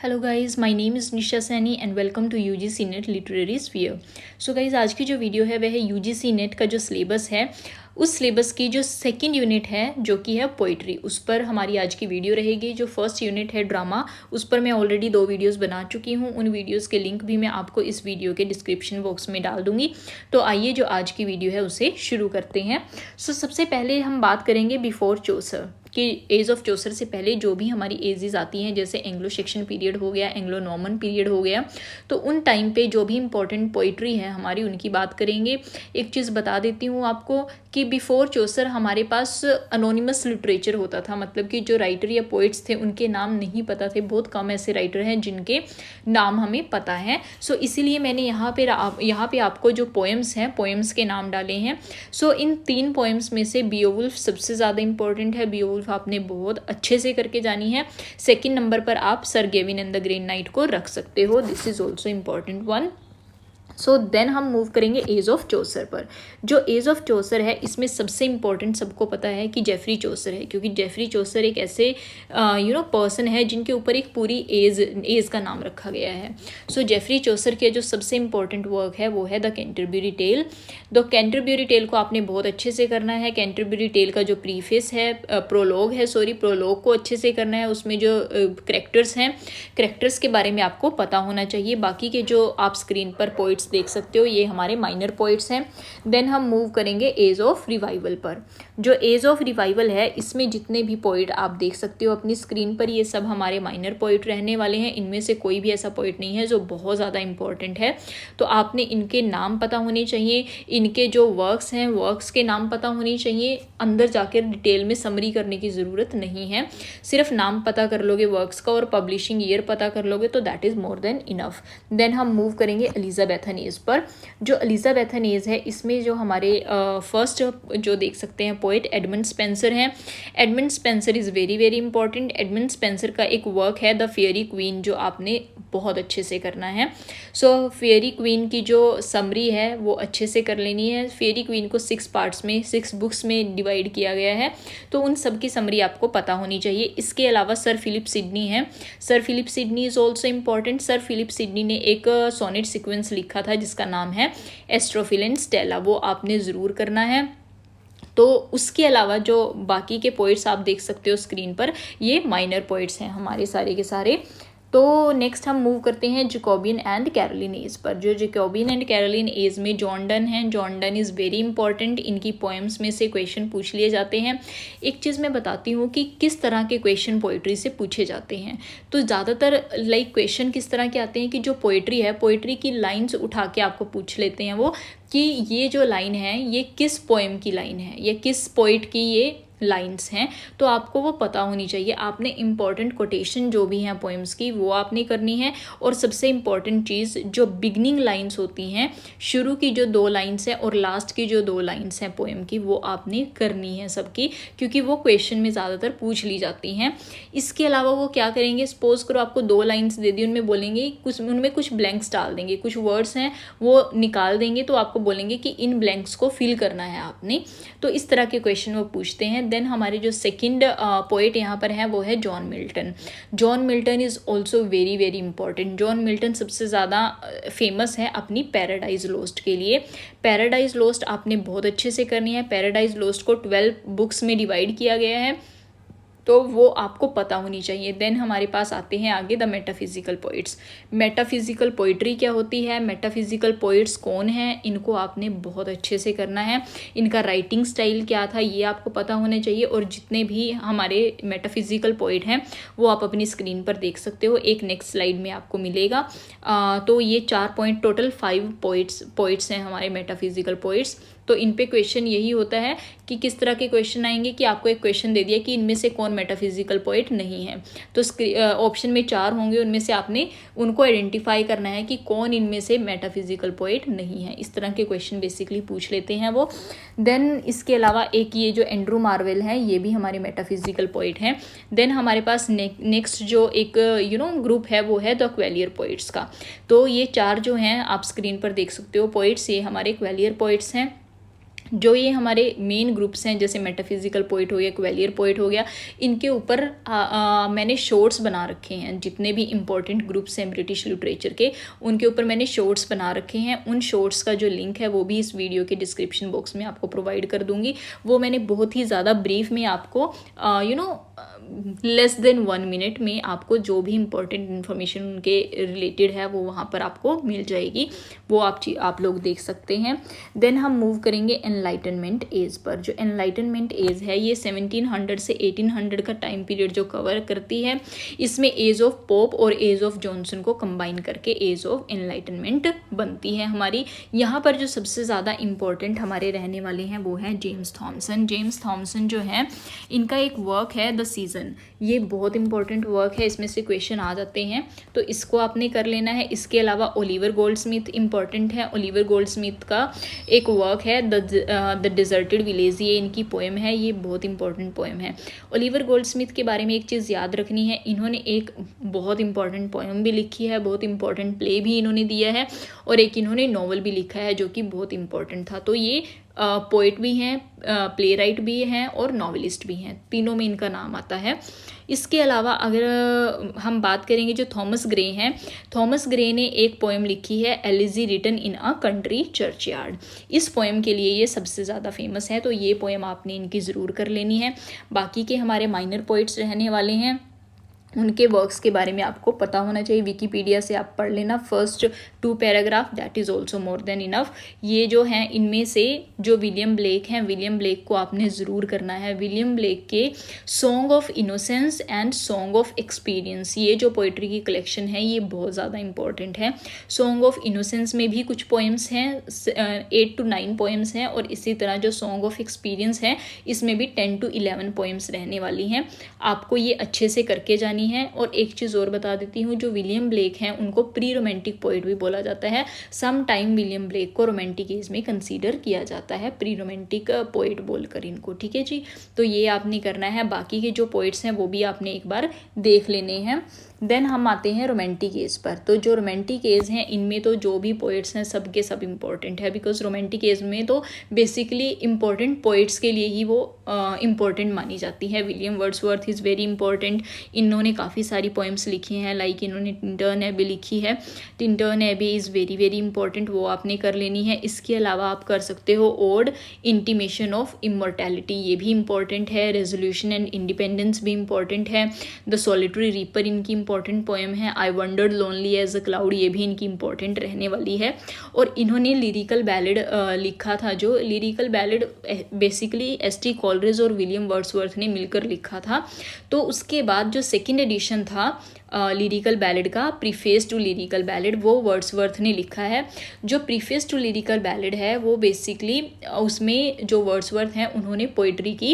Hello guys, my name is Nisha Saini and welcome to UGC NET literary sphere. So guys, आज की जो video है वह है यूजीसी नेट का जो सिलेबस है उस सिलेबस की जो सेकंड यूनिट है जो कि है पोइट्री, उस पर हमारी आज की वीडियो रहेगी। जो फर्स्ट यूनिट है ड्रामा, उस पर मैं ऑलरेडी 2 वीडियोस बना चुकी हूँ। उन वीडियोस के लिंक भी मैं आपको इस वीडियो के डिस्क्रिप्शन बॉक्स में डाल दूंगी। तो आइए जो आज की वीडियो है उसे शुरू करते हैं। सो सबसे पहले हम बात करेंगे बिफोर चौसर कि एज ऑफ चौसर से पहले जो भी हमारी एजेस आती हैं, जैसे एंग्लो सेक्शन पीरियड हो गया, एंग्लो नॉर्मन पीरियड हो गया, तो उन टाइम पे जो भी इंपॉर्टेंट पोइट्री है हमारी उनकी बात करेंगे। एक चीज़ बता देती हूँ आपको कि बिफोर चौसर हमारे पास अनोनिमस लिटरेचर होता था, मतलब कि जो राइटर या पोइट्स थे उनके नाम नहीं पता थे। बहुत कम ऐसे राइटर हैं जिनके नाम हमें पता है। सो इसीलिए मैंने यहाँ पे आपको जो पोएम्स हैं पोएम्स के नाम डाले हैं। सो इन 3 पोएम्स में से बियोवुल्फ सबसे ज़्यादा इंपॉर्टेंट है। बियोवुल्फ आपने बहुत अच्छे से करके जानी है। सेकंड नंबर पर आप sir Gawain and the Green Knight को रख सकते हो, this is also important one. So then हम मूव करेंगे एज ऑफ चौसर पर। जो एज ऑफ चौसर है इसमें सबसे इम्पॉर्टेंट सबको पता है कि जेफरी चौसर है, क्योंकि जेफरी चौसर एक ऐसे पर्सन है जिनके ऊपर एक पूरी एज का नाम रखा गया है। सो जेफरी चौसर के जो सबसे इम्पॉर्टेंट वर्क है वो है the Canterbury tale. The Canterbury tale को आपने बहुत अच्छे से करना है। कैंटरबरी टेल का जो प्रीफेस है, प्रोलॉग को अच्छे से करना है। उसमें जो करेक्टर्स हैं, करेक्टर्स के बारे में आपको पता होना चाहिए। बाकी के जो आप स्क्रीन पर पोइट्स देख सकते हो ये हमारे माइनर पोइट्स हैं। देन हम मूव करेंगे एज ऑफ रिवाइवल पर। जो एज ऑफ रिवाइवल है इसमें जितने भी पोइट आप देख सकते हो अपनी स्क्रीन पर, ये सब हमारे माइनर पोइट रहने वाले हैं। इनमें से कोई भी ऐसा पोइट नहीं है जो बहुत ज़्यादा इंपॉर्टेंट है। तो आपने इनके नाम पता होने चाहिए, इनके जो वर्क्स हैं वर्क्स के नाम पता होने चाहिए। अंदर जाकर डिटेल में समरी करने की ज़रूरत नहीं है, सिर्फ नाम पता कर लोगे वर्क्स का और पब्लिशिंग ईयर पता कर लोगे तो that is more than enough. Then हम मूव करेंगे एलिजाबेथन एज पर। जो एलिजाबेथन एज है इसमें जो हमारे फर्स्ट जो देख सकते हैं पोइट एडमंड स्पेंसर हैं। Edmund Spenser is very very important. Edmund Spenser का एक वर्क है द फेयरी क्वीन, जो आपने बहुत अच्छे से करना है। सो फेयरी क्वीन की जो समरी है वो अच्छे से कर लेनी है। फेयरी क्वीन को 6 पार्ट्स में 6 बुक्स में डिवाइड किया गया है, तो उन सब की समरी आपको पता होनी चाहिए। इसके अलावा सर फिलिप सिडनी है। Sir Philip Sidney is also important. Sir Philip Sidney ने एक सोनेट सीक्वेंस लिखा था जिसका नाम है एस्ट्रोफिल एंड स्टेला, वो आपने ज़रूर करना है। तो उसके अलावा जो बाकी के पोइट्स आप देख सकते हो स्क्रीन पर, ये माइनर पोइट्स हैं हमारे सारे के सारे। तो नेक्स्ट हम मूव करते हैं जैकोबियन एंड कैरोलिन एज पर। जो जैकोबियन एंड कैरोलिन एज में जॉन डन है। John Donne is very important. इनकी पोएम्स में से क्वेश्चन पूछ लिए जाते हैं। एक चीज़ मैं बताती हूँ कि किस तरह के क्वेश्चन पोइट्री से पूछे जाते हैं। तो ज़्यादातर क्वेश्चन किस तरह के आते हैं कि जो पोइट्री है पोइट्री की लाइन्स उठा के आपको पूछ लेते हैं वो, कि ये जो लाइन है ये किस पोएम की लाइन है, ये किस पोइट की ये लाइन्स हैं। तो आपको वो पता होनी चाहिए। आपने इंपॉर्टेंट कोटेशन जो भी हैं पोएम्स की वो आपने करनी है। और सबसे इम्पॉर्टेंट चीज़ जो बिगनिंग लाइन्स होती हैं, शुरू की जो 2 लाइन्स हैं और लास्ट की जो 2 लाइन्स हैं पोएम की, वो आपने करनी है सबकी, क्योंकि वो क्वेश्चन में ज़्यादातर पूछ ली जाती हैं। इसके अलावा वो क्या करेंगे, सपोज करो आपको 2 लाइन्स दे दी, उनमें बोलेंगे उनमें कुछ ब्लैंक्स डाल देंगे, कुछ वर्ड्स हैं वो निकाल देंगे, तो आपको बोलेंगे कि इन ब्लैंक्स को फिल करना है आपने। तो इस तरह के क्वेश्चन वो पूछते हैं। देन हमारे जो सेकंड पोएट यहाँ पर है वो है John Milton. John Milton is also very very important. John Milton सबसे ज़्यादा फेमस है अपनी पैराडाइज लोस्ट के लिए। पैराडाइज लोस्ट आपने बहुत अच्छे से करनी है। पैराडाइज लोस्ट को 12 बुक्स में डिवाइड किया गया है, तो वो आपको पता होनी चाहिए। देन हमारे पास आते हैं आगे the metaphysical poets. Metaphysical poetry क्या होती है, मेटाफिजिकल पोइट्स कौन हैं, इनको आपने बहुत अच्छे से करना है। इनका राइटिंग स्टाइल क्या था ये आपको पता होना चाहिए। और जितने भी हमारे मेटाफिजिकल पोइट हैं वो आप अपनी स्क्रीन पर देख सकते हो, एक नेक्स्ट स्लाइड में आपको मिलेगा। तो ये 4 पॉइंट, टोटल 5 पोइट्स हैं हमारे मेटाफिजिकल पोइट्स। तो इन पे क्वेश्चन यही होता है कि किस तरह के क्वेश्चन आएंगे कि आपको एक क्वेश्चन दे दिया कि इनमें से कौन मेटाफिजिकल पोइट नहीं है, तो ऑप्शन में 4 होंगे, उनमें से आपने उनको आइडेंटिफाई करना है कि कौन इनमें से मेटाफिजिकल पोइट नहीं है। इस तरह के क्वेश्चन बेसिकली पूछ लेते हैं वो। देन इसके अलावा एक ये जो एंड्रू मार्वेल हैं ये भी हमारे मेटाफिजिकल पोइट हैं। देन हमारे पास नेक्स्ट जो एक ग्रुप है वो है द क्वेलियर पोइट्स का। तो ये 4 जो हैं आप स्क्रीन पर देख सकते हो पोइट्स, ये हमारे क्वेलियर पोइट्स हैं। जो ये हमारे मेन ग्रुप्स हैं जैसे मेटाफिजिकल पोइट हो गया, क्वेलियर पोइट हो गया, इनके ऊपर मैंने शॉर्ट्स बना रखे हैं। जितने भी इम्पोर्टेंट ग्रुप्स हैं ब्रिटिश लिटरेचर के, उनके ऊपर मैंने शॉर्ट्स बना रखे हैं। उन शॉर्ट्स का जो लिंक है वो भी इस वीडियो के डिस्क्रिप्शन बॉक्स में आपको प्रोवाइड कर दूंगी। वो मैंने बहुत ही ज़्यादा ब्रीफ में आपको लेस देन 1 मिनट में आपको जो भी इम्पोर्टेंट इन्फॉर्मेशन उनके रिलेटेड है वो वहाँ पर आपको मिल जाएगी। वो आप लोग देख सकते हैं। देन हम मूव करेंगे एनलाइटनमेंट एज पर। जो एनलाइटनमेंट एज है ये 1700 से 1800 का टाइम पीरियड जो कवर करती है। इसमें एज ऑफ पोप और एज ऑफ जॉनसन को कंबाइन करके एज ऑफ एनलाइटनमेंट बनती है हमारी। यहाँ पर जो सबसे ज़्यादा इम्पोर्टेंट हमारे रहने वाले हैं वो है जेम्स थॉमसन। जेम्स थॉमसन जो है, इनका एक वर्क है द सीजन। ये बहुत इंपॉर्टेंट वर्क है, इसमें से क्वेश्चन आ जाते हैं तो इसको आपने कर लेना है। इसके अलावा ओलिवर गोल्डस्मिथ इंपॉर्टेंट है। ओलिवर गोल्डस्मिथ का एक वर्क है द डिजर्टेड विलेज, ये इनकी पोएम है, ये बहुत इंपॉर्टेंट पोएम है। ओलिवर गोल्डस्मिथ के बारे में एक चीज़ याद रखनी है, इन्होंने एक बहुत इंपॉर्टेंट पोएम भी लिखी है, बहुत इंपॉर्टेंट प्ले भी इन्होंने दिया है और एक इन्होंने नॉवल भी लिखा है जो कि बहुत इंपॉर्टेंट था। तो ये पोइट भी हैं, प्ले राइट भी हैं और नॉवेलिस्ट भी हैं, तीनों में इनका नाम आता है। इसके अलावा अगर हम बात करेंगे जो थॉमस ग्रे हैं, थॉमस ग्रे ने एक पोएम लिखी है elegy written in a country churchyard. इस पोएम के लिए ये सबसे ज़्यादा फेमस है, तो ये पोएम आपने इनकी ज़रूर कर लेनी है। बाकी के हमारे माइनर पोइट्स रहने वाले हैं, उनके वर्क्स के बारे में आपको पता होना चाहिए। विकीपीडिया से आप पढ़ लेना, first 2 paragraph, that is also more than enough. ये जो हैं इनमें से जो विलियम ब्लेक हैं, विलियम ब्लेक को आपने ज़रूर करना है। विलियम ब्लेक के song of innocence and song of experience, ये जो पोइट्री की कलेक्शन है ये बहुत ज़्यादा इंपॉर्टेंट है। सॉन्ग ऑफ इनोसेंस में भी कुछ पोएम्स हैं, 8 to 9 पोएम्स हैं, और इसी तरह जो सॉन्ग ऑफ एक्सपीरियंस है इसमें भी 10 to 11 पोएम्स रहने वाली हैं। आपको ये अच्छे से करके जानी है। और एक चीज़ और बता देती हूँ, जो विलियम ब्लेक हैं उनको प्री रोमांटिक पोइट भी बोला जाता है। सम टाइम विलियम ब्लेक को रोमांटिक एज में कंसीडर किया जाता है, प्री रोमांटिक पोइट बोलकर इनको, ठीक है जी। तो ये आपने करना है। बाकी के जो पोइट्स हैं वो भी आपने एक बार देख लेने हैं। देन हम आते हैं रोमांटिक एज पर। तो जो रोमांटिक एज हैं इनमें तो जो भी पोइट्स हैं सब के सब इम्पोर्टेंट है, बिकॉज रोमांटिक एज में तो बेसिकली इम्पोर्टेंट पोइट्स के लिए ही वो इम्पोर्टेंट मानी जाती है। William Wordsworth is very important, इन्होंने काफ़ी सारी पोएम्स लिखी हैं, लाइक इन्होंने टिंटर्न एबी लिखी है। Tintern Abbey is very very important, वो आपने कर लेनी है। इसके अलावा आप कर सकते हो ओड इंटीमेशन ऑफ इमॉर्टैलिटी, ये भी इंपॉर्टेंट है। रेजोल्यूशन एंड इंडिपेंडेंस भी इंपॉर्टेंट है। द सॉलिटरी रीपर इनकी इंपॉर्टेंट पोएम है। I wandered lonely as a cloud, ये भी इनकी इंपॉर्टेंट रहने वाली है। और इन्होंने लिरिकल बैलेड लिखा था, जो lyrical ballad basically ST. Coleridge और विलियम वर्ड्सवर्थ ने मिलकर लिखा था। तो उसके बाद जो सेकंड एडिशन था लिरिकल बैलेड का, प्रीफेस टू लिरिकल बैलेड, वो वर्ड्सवर्थ ने लिखा है। जो प्रीफेस टू लिरिकल बैलेड है वो बेसिकली उसमें जो वर्ड्सवर्थ हैं उन्होंने पोइट्री की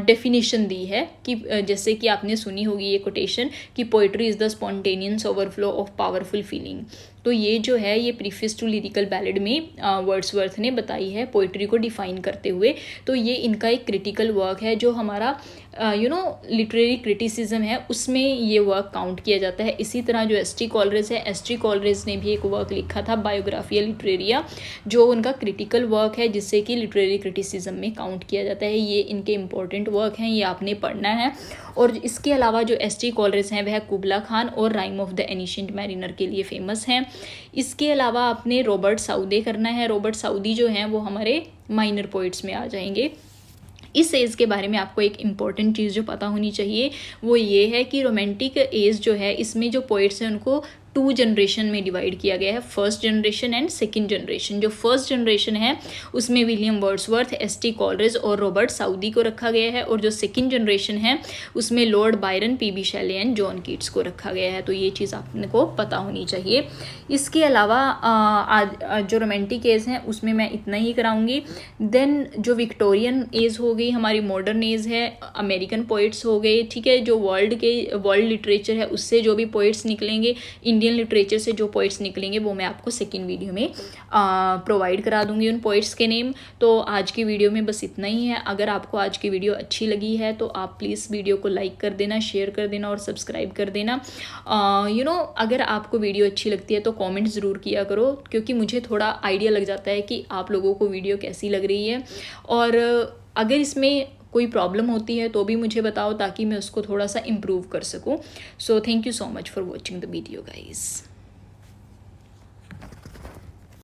डेफिनेशन दी है कि जैसे कि आपने सुनी होगी ये कोटेशन कि poetry is the spontaneous overflow of powerful feeling. तो ये जो है ये प्रीफेस टू लिरिकल बैलेड में वर्ड्सवर्थ ने बताई है पोइट्री को डिफाइन करते हुए। तो ये इनका एक क्रिटिकल वर्क है, जो हमारा लिटरेरी क्रिटिसिज्म है उसमें ये वर्क काउंट किया जाता है। इसी तरह जो एस.टी. कॉलरेज है, एस.टी. कॉलरेज ने भी एक वर्क लिखा था बायोग्राफिया लिटरेरिया, जो उनका क्रिटिकल वर्क है जिससे कि लिटरेरी क्रिटिसिज्म में काउंट किया जाता है। ये इनके इंपॉर्टेंट वर्क हैं, ये आपने पढ़ना है। और इसके अलावा जो एस.टी. कॉलरेज हैं वह कुबला खान और rhyme of the ancient mariner के लिए फेमस हैं। इसके अलावा आपने रॉबर्ट साउदी करना है। रॉबर्ट साउदी जो हैं वो हमारे माइनर पोइट्स में आ जाएंगे। इस एज के बारे में आपको एक इम्पॉर्टेंट चीज़ जो पता होनी चाहिए वो ये है कि रोमांटिक एज जो है इसमें जो पोइट्स हैं उनको 2 जनरेशन में डिवाइड किया गया है, first generation and second generation. जो फर्स्ट जनरेशन है उसमें विलियम वर्ड्सवर्थ, एस.टी. कॉलरेज और रॉबर्ट साउदी को रखा गया है, और जो सेकंड जनरेशन है उसमें Lord Byron, P B. Shelley and John Keats को रखा गया है। तो ये चीज़ आपको पता होनी चाहिए। इसके अलावा आज जो रोमांटिक एज है उसमें मैं इतना ही कराऊंगी। देन जो विक्टोरियन एज हो गई, हमारी मॉडर्न एज है, अमेरिकन पोइट्स हो गए, ठीक है, जो वर्ल्ड लिटरेचर है उससे जो भी पोइट्स निकलेंगे, इंडियन लिटरेचर से जो पोइट्स निकलेंगे वो मैं आपको सेकेंड वीडियो में प्रोवाइड करा दूंगी उन पोइट्स के नेम। तो आज की वीडियो में बस इतना ही है। अगर आपको आज की वीडियो अच्छी लगी है तो आप प्लीज़ वीडियो को लाइक कर देना, शेयर कर देना और सब्सक्राइब कर देना। अगर आपको वीडियो अच्छी लगती है तो कमेंट ज़रूर किया करो, क्योंकि मुझे थोड़ा आइडिया लग जाता है कि आप लोगों को वीडियो कैसी लग रही है। और अगर इसमें कोई प्रॉब्लम होती है तो भी मुझे बताओ, ताकि मैं उसको थोड़ा सा इम्प्रूव कर सकूँ। So thank you so much for watching the video guys.